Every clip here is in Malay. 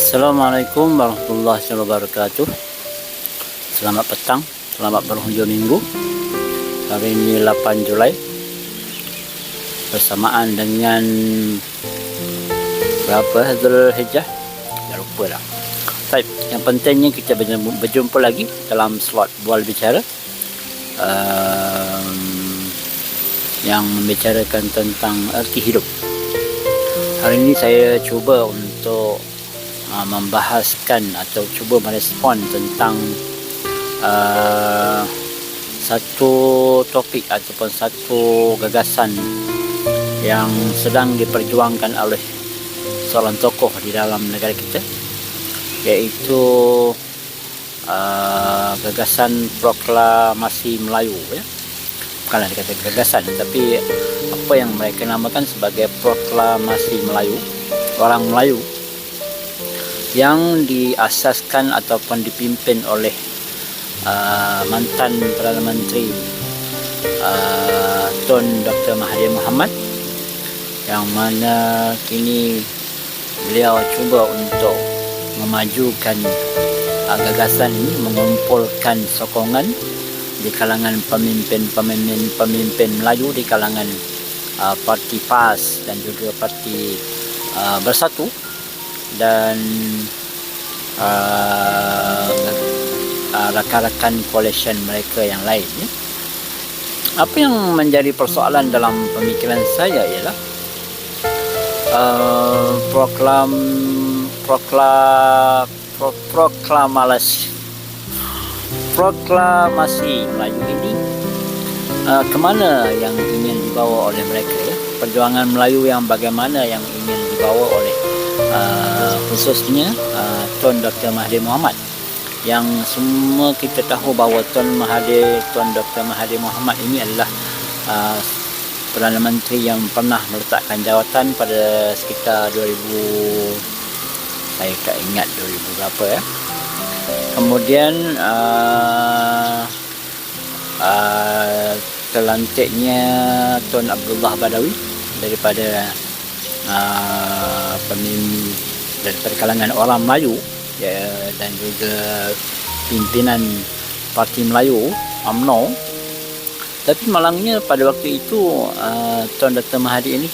Assalamualaikum warahmatullahi wabarakatuh. Selamat petang, selamat berhujung minggu. Hari ini 8 Julai bersamaan dengan berapa Zulhijjah? Dah lupa dah. Baik, yang pentingnya kita berjumpa lagi dalam slot bual bicara yang membicarakan tentang erti hidup. Hari ini saya cuba untuk membahaskan atau cuba merespon tentang satu topik ataupun satu gagasan yang sedang diperjuangkan oleh seorang tokoh di dalam negara kita, iaitu gagasan proklamasi Melayu, ya. Bukanlah dikatakan gagasan, tapi apa yang mereka namakan sebagai proklamasi Melayu, orang Melayu, yang diasaskan ataupun dipimpin oleh mantan Perdana Menteri Tun Dr. Mahathir Mohamad, yang mana kini beliau cuba untuk memajukan gagasan ini, mengumpulkan sokongan di kalangan pemimpin Melayu, di kalangan parti PAS dan juga parti Bersatu dan rakan-rakan coalition mereka yang lain, ya. Apa yang menjadi persoalan dalam pemikiran saya ialah proklamasi Melayu ini kemana yang ingin dibawa oleh mereka, ya? Perjuangan Melayu yang bagaimana yang ingin dibawa oleh khususnya Tun Dr. Mahathir Mohamad, yang semua kita tahu bahawa Tun Dr. Mahathir Mohamad ini adalah Perdana Menteri yang pernah meletakkan jawatan pada sekitar 2000, saya tak ingat 2000 berapa, ya. Kemudian terlantiknya Tun Abdullah Badawi daripada daripada kalangan orang Melayu, ya, dan juga pimpinan Parti Melayu UMNO. Tapi malangnya pada waktu itu Tun Dr. Mahathir ini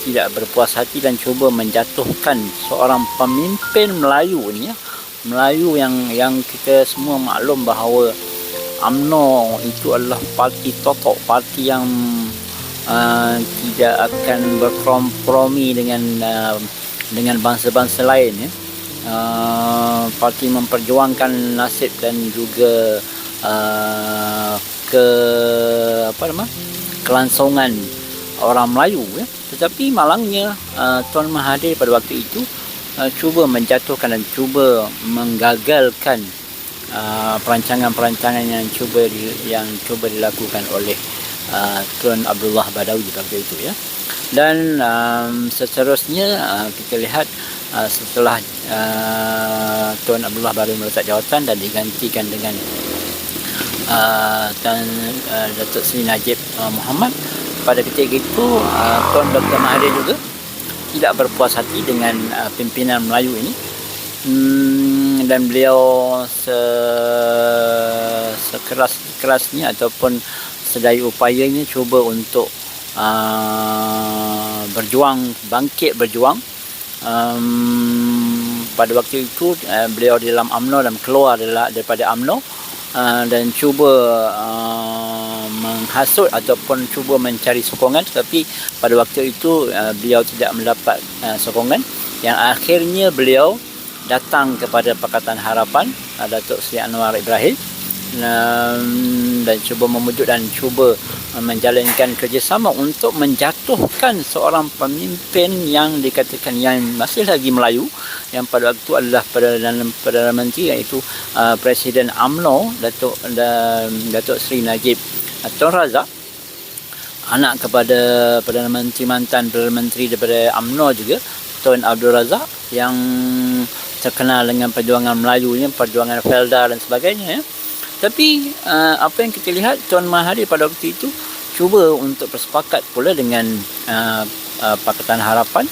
tidak berpuas hati dan cuba menjatuhkan seorang pemimpin Melayu ni, ya. Melayu yang kita semua maklum bahawa UMNO itu adalah parti totok, parti yang tidak akan berkompromi dengan bangsa-bangsa lain, ya. Parti memperjuangkan nasib dan juga kelangsungan orang Melayu, ya. Tetapi malangnya Tun Mahathir pada waktu itu cuba menjatuhkan dan cuba menggagalkan perancangan-perancangan yang cuba dilakukan oleh Tun Abdullah Badawi waktu itu, ya. Dan seterusnya kita lihat setelah Tun Abdullah Badawi meletak jawatan dan digantikan dengan Datuk Seri Najib Muhammad, pada ketika itu Tun Dr. Mahathir juga tidak berpuas hati dengan pimpinan Melayu ini, dan beliau sekeras-kerasnya ataupun sedaya upayanya cuba untuk bangkit berjuang. Pada waktu itu beliau di dalam UMNO dan keluar daripada UMNO, dan cuba menghasut ataupun cuba mencari sokongan, tetapi pada waktu itu beliau tidak mendapat sokongan, yang akhirnya beliau datang kepada Pakatan Harapan Datuk Seri Anwar Ibrahim dan cuba memujuk dan cuba menjalankan kerjasama untuk menjatuhkan seorang pemimpin yang dikatakan yang masih lagi Melayu, yang pada waktu adalah Perdana Menteri, iaitu Presiden UMNO Datuk Seri Najib Tun Razak, anak kepada mantan Perdana Menteri daripada UMNO juga, Tun Abdul Razak, yang terkenal dengan perjuangan Melayunya, perjuangan Felda dan sebagainya, ya. Tapi apa yang kita lihat, Tun Mahathir pada waktu itu cuba untuk bersepakat pula dengan Pakatan Harapan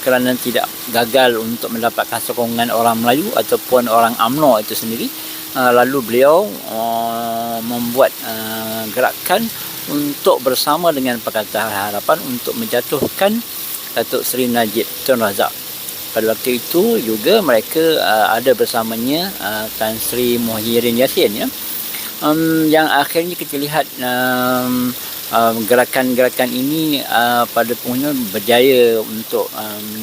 kerana tidak gagal untuk mendapatkan sokongan orang Melayu ataupun orang UMNO itu sendiri, lalu beliau membuat gerakan untuk bersama dengan Pakatan Harapan untuk menjatuhkan Datuk Seri Najib Tun Razak. Pada waktu itu juga mereka ada bersamanya Tan Sri Muhyiddin Yassin, ya, yang akhirnya kita lihat gerakan-gerakan ini pada penghujung berjaya untuk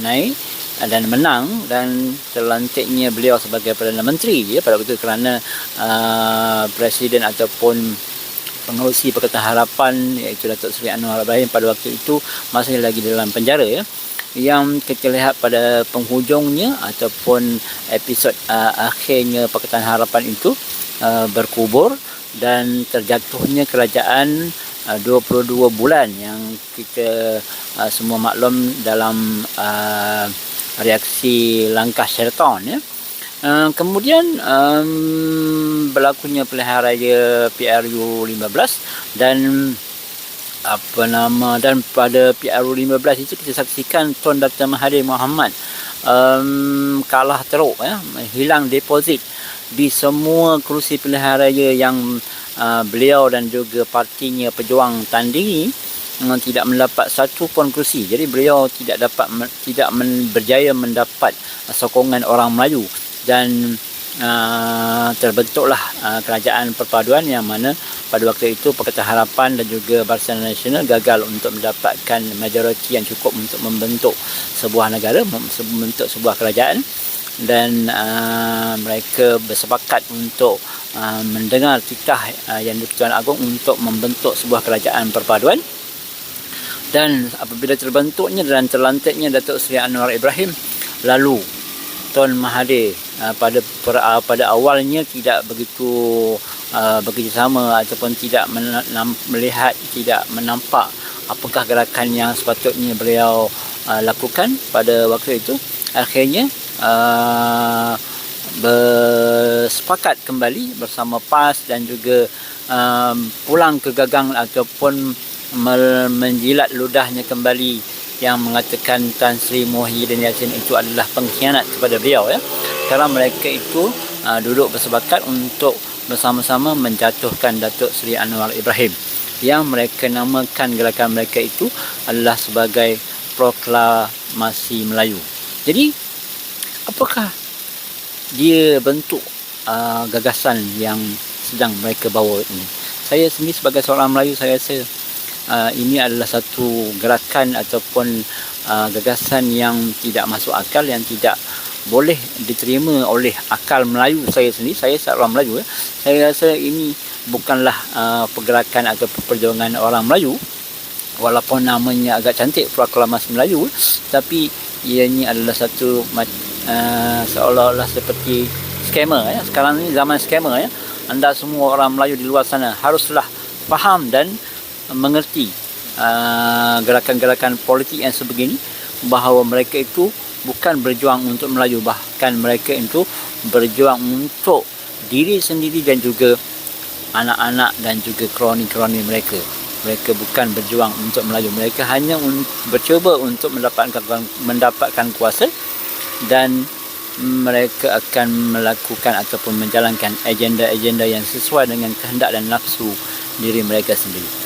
naik dan menang, dan terlantiknya beliau sebagai Perdana Menteri, ya, pada waktu itu, kerana Presiden ataupun pengerusi Pakatan Harapan iaitu Datuk Seri Anwar Ibrahim pada waktu itu masih lagi dalam penjara, ya. Yang kita lihat pada penghujungnya ataupun episod akhirnya Pakatan Harapan itu berkubur dan terjatuhnya kerajaan 22 bulan yang kita semua maklum dalam reaksi langkah syaitan, ya. Kemudian berlakunya pilihan raya PRU 15 dan dan pada PRU 15 itu kita saksikan Tun Dr. Mahathir Mohamad kalah teruk, ya, hilang deposit di semua kerusi pilihan raya yang beliau dan juga partinya Pejuang tandingi, tidak mendapat satu pun kerusi. Jadi beliau tidak berjaya mendapat sokongan orang Melayu, dan terbentuklah kerajaan perpaduan yang mana pada waktu itu Pakatan Harapan dan juga Barisan Nasional gagal untuk mendapatkan majoriti yang cukup untuk membentuk sebuah negara, membentuk sebuah kerajaan, dan mereka bersepakat untuk mendengar titah Yang di-Pertuan Agong untuk membentuk sebuah kerajaan perpaduan. Dan apabila terbentuknya dan terlantiknya Datuk Seri Anwar Ibrahim, lalu Tun Mahathir pada awalnya tidak begitu bekerjasama ataupun tidak melihat, tidak menampak apakah gerakan yang sepatutnya beliau lakukan pada waktu itu. Akhirnya bersepakat kembali bersama PAS dan juga pulang ke gagang ataupun menjilat ludahnya kembali yang mengatakan Tan Sri Muhyiddin Yassin itu adalah pengkhianat kepada beliau, ya. Kerana mereka itu duduk bersepakat untuk bersama-sama menjatuhkan Datuk Seri Anwar Ibrahim, yang mereka namakan gerakan mereka itu adalah sebagai Proklamasi Melayu. Jadi apakah dia bentuk gagasan yang sedang mereka bawa ini? Saya sendiri sebagai seorang Melayu, saya rasa ini adalah satu gerakan ataupun gagasan yang tidak masuk akal, yang tidak boleh diterima oleh akal Melayu saya sendiri. Saya seorang Melayu, ya. Saya rasa ini bukanlah pergerakan atau perjuangan orang Melayu, walaupun namanya agak cantik, Proklamasi Melayu, tapi ianya adalah satu seolah-olah seperti skamer, ya. Sekarang ini zaman skamer, ya. Anda semua orang Melayu di luar sana haruslah faham dan mengerti gerakan-gerakan politik yang sebegini, bahawa mereka itu bukan berjuang untuk Melayu, bahkan mereka itu berjuang untuk diri sendiri dan juga anak-anak dan juga kroni-kroni mereka. Mereka bukan berjuang untuk Melayu, mereka hanya bercuba untuk mendapatkan kuasa, dan mereka akan melakukan ataupun menjalankan agenda-agenda yang sesuai dengan kehendak dan nafsu diri mereka sendiri.